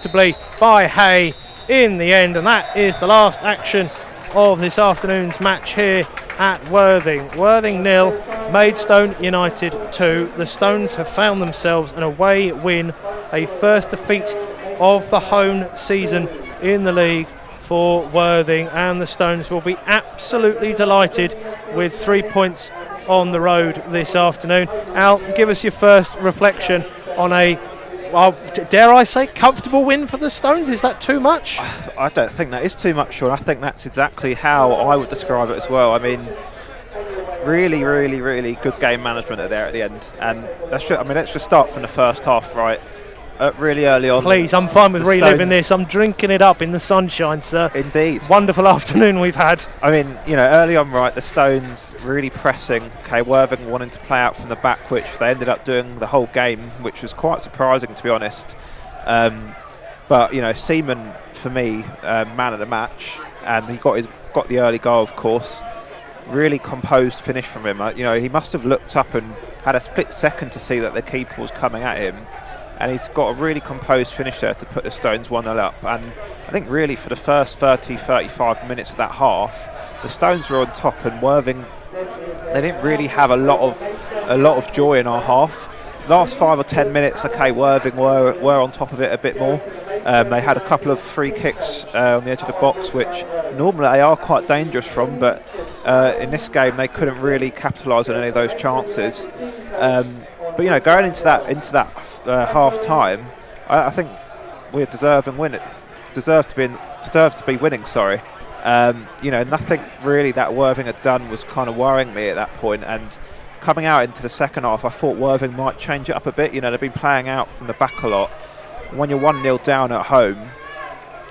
comfortably by Hay in the end, and that is the last action of this afternoon's match here at Worthing. Worthing 0, Maidstone United 2. The Stones have found themselves an away win, a first defeat of the home season in the league for Worthing, and the Stones will be absolutely delighted with 3 points on the road this afternoon. Al, give us your first reflection on a, well, dare I say, comfortable win for the Stones. Is that too much? I don't think that is too much, Sean. I think that's exactly how I would describe it as well. I mean, really, really, really good game management there at the end. And let's just start from the first half, right? Really early on. Please, I'm fine with reliving this. I'm drinking it up in the sunshine, sir. Indeed. Wonderful afternoon we've had. I mean, early on, right, the Stones really pressing. Okay, Worthing wanting to play out from the back, which they ended up doing the whole game, which was quite surprising, to be honest. But, Seaman, for me, man of the match, and he got the early goal, of course. Really composed finish from him. He must have looked up and had a split second to see that the keeper was coming at him. And he's got a really composed finish there to put the Stones 1-0 up. And I think really for the first 30-35 minutes of that half, the Stones were on top, and Worthing, they didn't really have a lot of joy in our half. Last 5 or 10 minutes, okay, Worthing were on top of it a bit more. They had a couple of free kicks on the edge of the box, which normally they are quite dangerous from, but in this game they couldn't really capitalise on any of those chances. But going into that half time, I think we deserve to be winning. Sorry, nothing really that Worthing had done was kind of worrying me at that point. And coming out into the second half, I thought Worthing might change it up a bit. They've been playing out from the back a lot. When you're 1-0 down at home,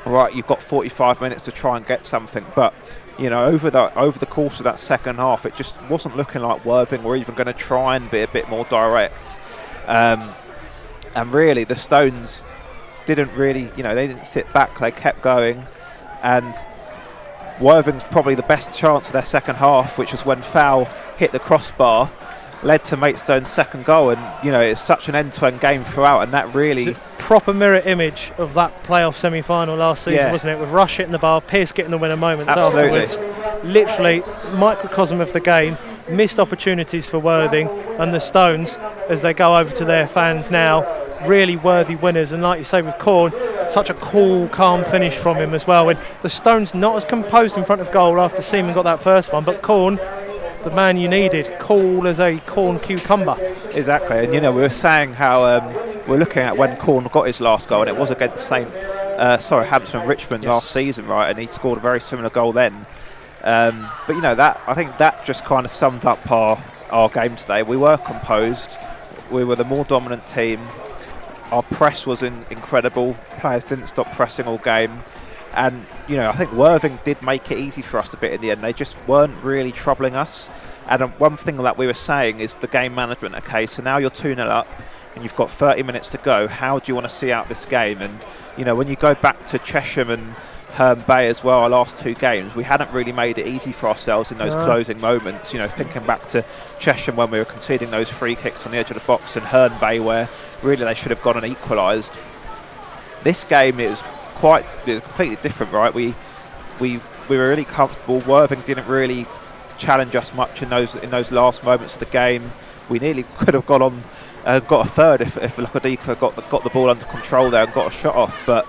right, you've got 45 minutes to try and get something, but. Over the course of that second half, it just wasn't looking like Worthing were even going to try and be a bit more direct. And really, the Stones didn't really, they didn't sit back. They kept going. And Worthing's probably the best chance of their second half, which was when Fowl hit the crossbar, led to Maidstone's second goal. And, it's such an end-to-end game throughout. And that really... proper mirror image of that playoff semi-final last season, wasn't it? With Rush hitting the bar, Pearce getting the winner moments afterwards. Literally, microcosm of the game. Missed opportunities for Worthing, and the Stones, as they go over to their fans now, really worthy winners. And like you say with Corn, such a cool, calm finish from him as well. And the Stones not as composed in front of goal after Seaman got that first one, but Corn, the man you needed, cool as a corn cucumber. Exactly, and we were saying how we're looking at when Corn got his last goal, and it was against Hampton and Richmond last season, right? And he scored a very similar goal then. But that, I think that just kind of summed up our game today. We were composed, we were the more dominant team. Our press was incredible. Players didn't stop pressing all game. And, I think Worthing did make it easy for us a bit in the end. They just weren't really troubling us. And one thing that we were saying is the game management. Okay, so now you're 2-0 up and you've got 30 minutes to go. How do you want to see out this game? And, when you go back to Chesham and Herne Bay as well, our last 2 games, we hadn't really made it easy for ourselves in those closing moments. Thinking back to Chesham when we were conceding those free kicks on the edge of the box, and Herne Bay where really they should have gone and equalised. This game is completely different, right? We were really comfortable. Worthing didn't really challenge us much in those last moments of the game. We nearly could have got a third if Lakadika got the ball under control there and got a shot off. But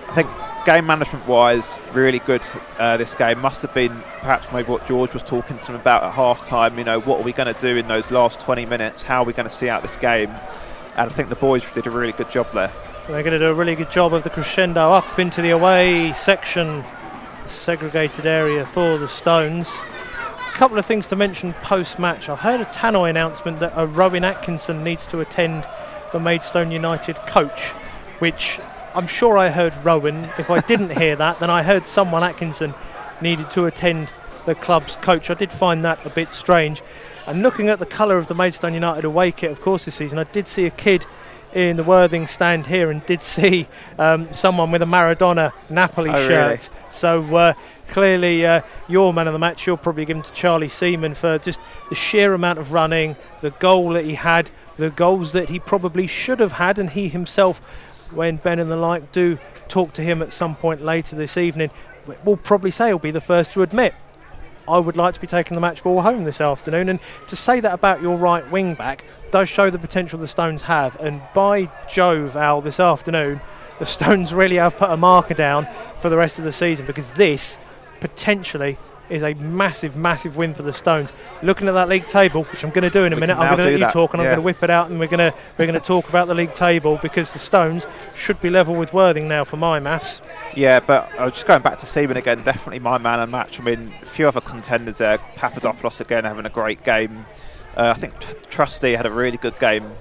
I think game management wise, really good. This game must have been perhaps maybe what George was talking to them about at half time. What are we going to do in those last 20 minutes? How are we going to see out this game? And I think the boys did a really good job there. They're going to do a really good job of the crescendo up into the away section, segregated area for the Stones. A couple of things to mention post-match. I heard a Tannoy announcement that Rowan Atkinson needs to attend the Maidstone United coach, which I'm sure I heard Rowan. If I didn't hear that, then I heard someone Atkinson needed to attend the club's coach. I did find that a bit strange. And looking at the colour of the Maidstone United away kit, of course, this season, I did see a kid in the Worthing stand here and did see someone with a Maradona Napoli shirt. Really? So clearly your man of the match, you'll probably give him to Charlie Seaman for just the sheer amount of running, the goal that he had, the goals that he probably should have had and he himself when Ben and the like do talk to him at some point later this evening, will probably say he'll be the first to admit, I would like to be taking the match ball home this afternoon. And to say that about your right wing back does show the potential the Stones have. And by Jove, Al, this afternoon, the Stones really have put a marker down for the rest of the season, because this potentially is a massive, massive win for the Stones. Looking at that league table, which I'm going to do in a minute, I'm going to let you talk, and I'm going to whip it out, and we're going to talk about the league table, because the Stones should be level with Worthing now for my maths. Yeah, but just going back to Seaman again, definitely my man of the match. I mean, a few other contenders there. Papadopoulos again having a great game. I think Trusty had a really good game.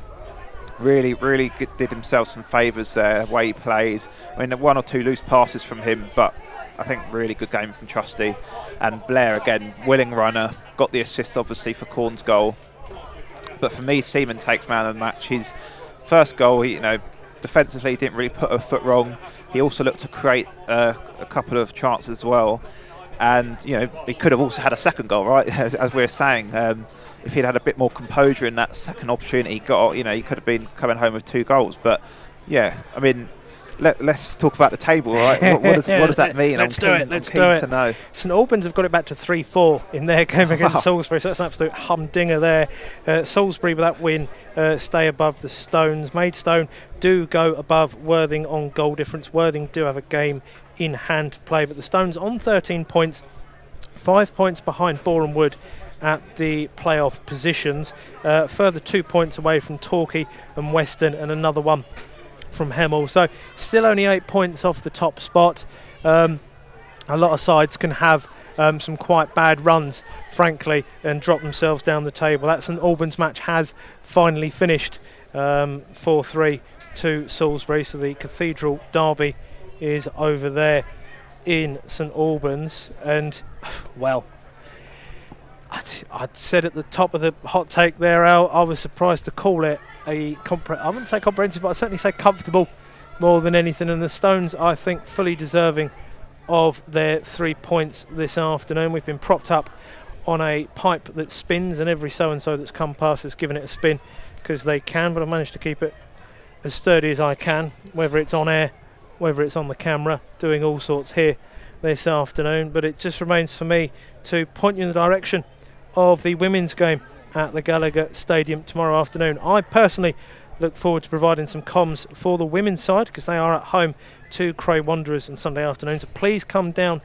Really did himself some favours there, the way he played. I mean, 1 or 2 loose passes from him, but I think really good game from Trusty. And Blair again, willing runner, got the assist obviously for Corn's goal. But for me, Seaman takes man of the match. His first goal, defensively didn't really put a foot wrong. He also looked to create a couple of chances as well. And he could have also had a second goal, right? As we were saying, if he'd had a bit more composure in that second opportunity he got, he could have been coming home with 2 goals. But yeah, I mean, let's talk about the table, right? What does that mean? Let's do it. To know. St Albans have got it back to 3-4 in their game against Salisbury, so that's an absolute humdinger there. Salisbury, with that win, stay above the Stones. Maidstone do go above Worthing on goal difference. Worthing do have a game in hand to play, but the Stones on 13 points, 5 points behind Boreham Wood at the playoff positions. Further 2 points away from Torquay and Weston, and another one from Hemel. So still only 8 points off the top spot. A lot of sides can have some quite bad runs, frankly, and drop themselves down the table. That St Albans match has finally finished 4-3 to Salisbury, so the Cathedral derby is over there in St Albans. And well, I'd said at the top of the hot take there, Al, I was surprised to call it I wouldn't say comprehensive, but I'd certainly say comfortable more than anything. And the Stones, I think, fully deserving of their 3 points this afternoon. We've been propped up on a pipe that spins, and every so-and-so that's come past has given it a spin because they can, but I've managed to keep it as sturdy as I can, whether it's on air, whether it's on the camera, doing all sorts here this afternoon. But it just remains for me to point you in the direction of the women's game at the Gallagher Stadium tomorrow afternoon. I personally look forward to providing some comms for the women's side, because they are at home to Cray Wanderers on Sunday afternoon, so please come down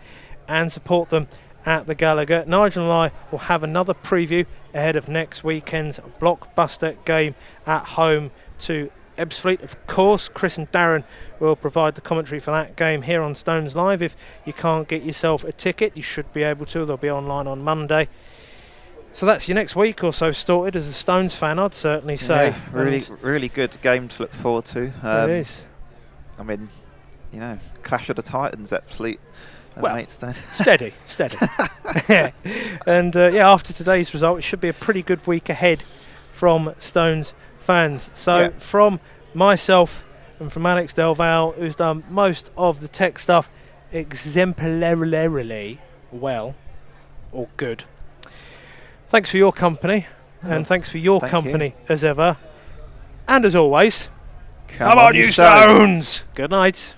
and support them at the Gallagher. Nigel and I will have another preview ahead of next weekend's blockbuster game at home to Ebbsfleet. Of course, Chris and Darren will provide the commentary for that game here on Stones Live. If you can't get yourself a ticket, you should be able to. They'll be online on Monday. So that's your next week or so sorted as a Stones fan, I'd certainly say. Yeah, really good game to look forward to. It is. I mean, Clash of the Titans, Ebbsfleet. Maidstone. Steady. Yeah. And after today's result, it should be a pretty good week ahead from Stones fans. So from myself and from Alex Delval, who's done most of the tech stuff exemplarily well, or good. Thanks for your company, and thanks for your company as ever. And as always, come on, you Stones! Good night.